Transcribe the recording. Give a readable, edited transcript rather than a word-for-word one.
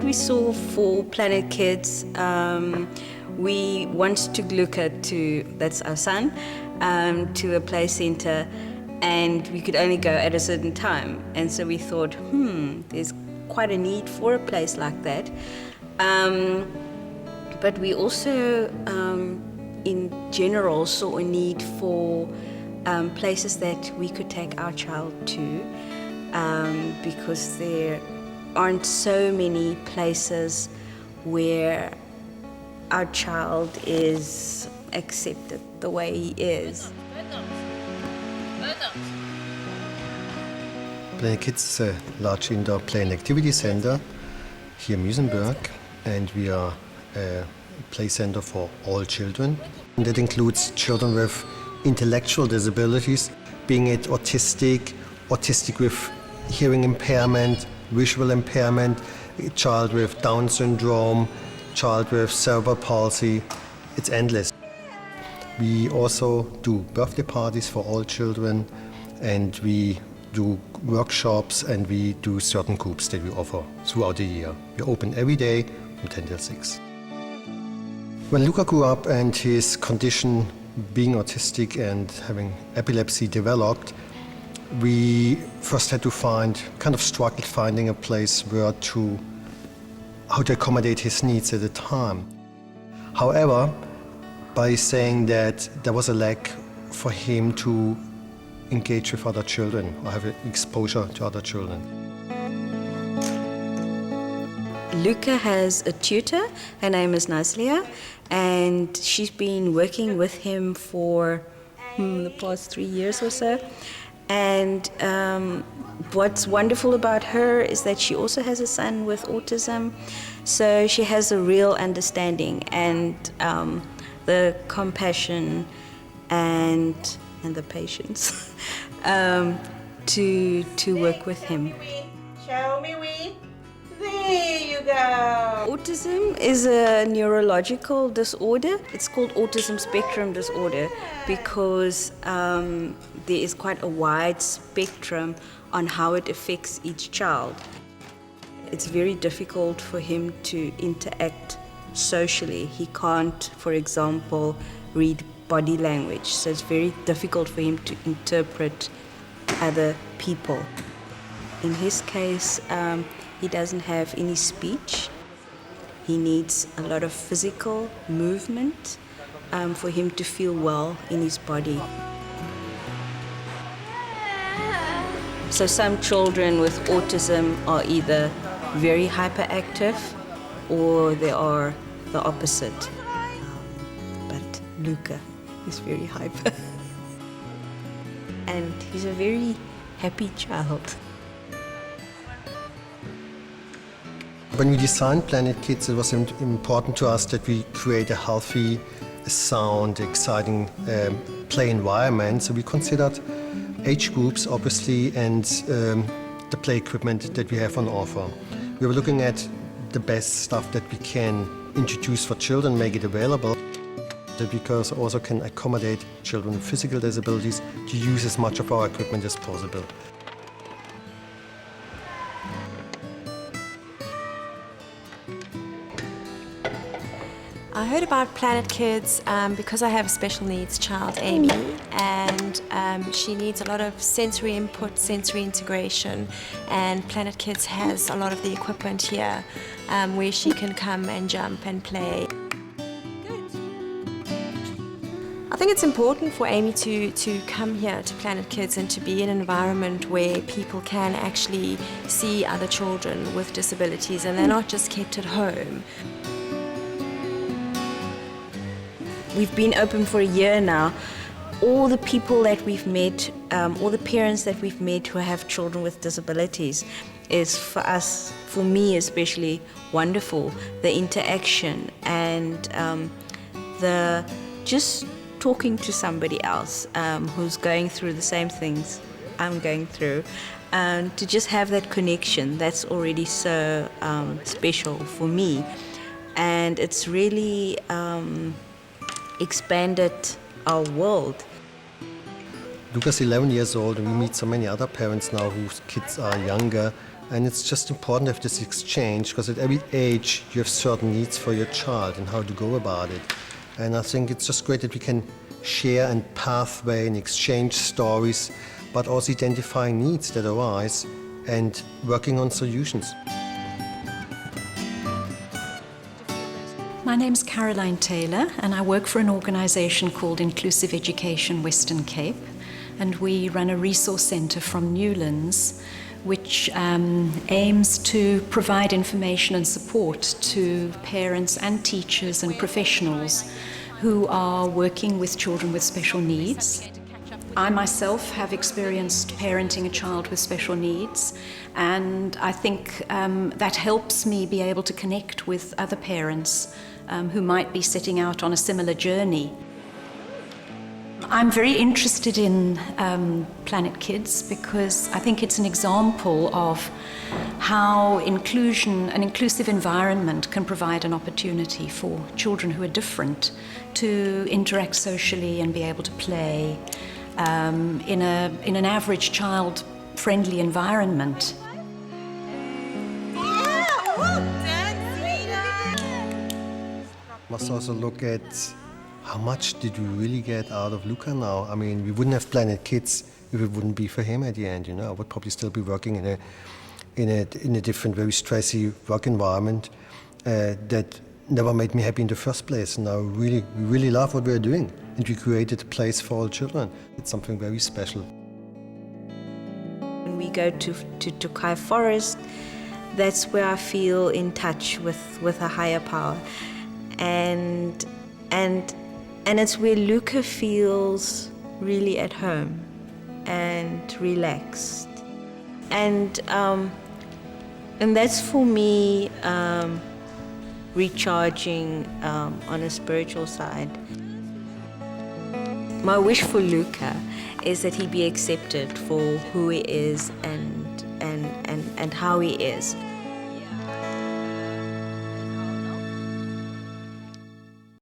we saw for Planet Kids, we wanted to look at, that's our son, to a play center, and we could only go at a certain time. And so we thought, there's quite a need for a place like that. But we also, in general, saw a need for places that we could take our child to, because there aren't so many places where our child is accepted the way he is. Planet Kids is a large indoor play and activity center here in Muizenberg, and we are a play center for all children. And that includes children with intellectual disabilities, being it autistic with hearing impairment, visual impairment, a child with Down syndrome, child with cerebral palsy. It's endless. We also do birthday parties for all children, and we do workshops, and we do certain groups that we offer throughout the year. We're open every day from 10 till 6. When Luca grew up and his condition, being autistic and having epilepsy, developed, we first had to struggled finding a place how to accommodate his needs at the time. However, by saying that there was a lack for him to engage with other children or have exposure to other children. Luca has a tutor, her name is Nazlia, and she's been working with him for the past 3 years or so. And what's wonderful about her is that she also has a son with autism, so she has a real understanding and the compassion and the patience to work with him. Show me, there you go. Autism is a neurological disorder. It's called autism spectrum disorder because there is quite a wide spectrum on how it affects each child. It's very difficult for him to interact socially. He can't, for example, read body language, so it's very difficult for him to interpret other people. In his case, he doesn't have any speech. He needs a lot of physical movement for him to feel well in his body. So some children with autism are either very hyperactive or they are the opposite. But Luca is very hyper. And he's a very happy child. When we designed Planet Kids, it was important to us that we create a healthy, sound, exciting play environment. So we considered age groups, obviously, and the play equipment that we have on offer. We were looking at the best stuff that we can introduce for children, make it available, that we also can accommodate children with physical disabilities to use as much of our equipment as possible. I heard about Planet Kids because I have a special needs child, Amy, and she needs a lot of sensory input, sensory integration, and Planet Kids has a lot of the equipment here where she can come and jump and play. I think it's important for Amy to come here to Planet Kids and to be in an environment where people can actually see other children with disabilities and they're not just kept at home. We've been open for a year now. All the people that we've met, all the parents that we've met who have children with disabilities is for us, for me especially, wonderful. The interaction and the just talking to somebody else who's going through the same things I'm going through, to just have that connection, that's already so special for me. And it's really expanded our world. Luca's 11 years old, and we meet so many other parents now whose kids are younger, And it's just important to have this exchange, because at every age you have certain needs for your child and how to go about it. And I think it's just great that we can share and pathway and exchange stories, but also identifying needs that arise and working on solutions. My name's Caroline Taylor, and I work for an organisation called Inclusive Education Western Cape, and we run a resource centre from Newlands which aims to provide information and support to parents and teachers and professionals who are working with children with special needs. I myself have experienced parenting a child with special needs, and I think that helps me be able to connect with other parents who might be setting out on a similar journey. I'm very interested in Planet Kids because I think it's an example of how inclusion, an inclusive environment can provide an opportunity for children who are different to interact socially and be able to play in an average child-friendly environment. Must also look at how much did we really get out of Luca now? I mean, we wouldn't have Planet Kids if it wouldn't be for him at the end. You know, I would probably still be working in a different, very stressy work environment that never made me happy in the first place. And now we really love what we're doing, and we created a place for all children. It's something very special. When we go to Kai Forest, that's where I feel in touch with a higher power, and it's where Luca feels really at home and relaxed, and that's for me recharging on a spiritual side. My wish for Luca is that he be accepted for who he is and how he is.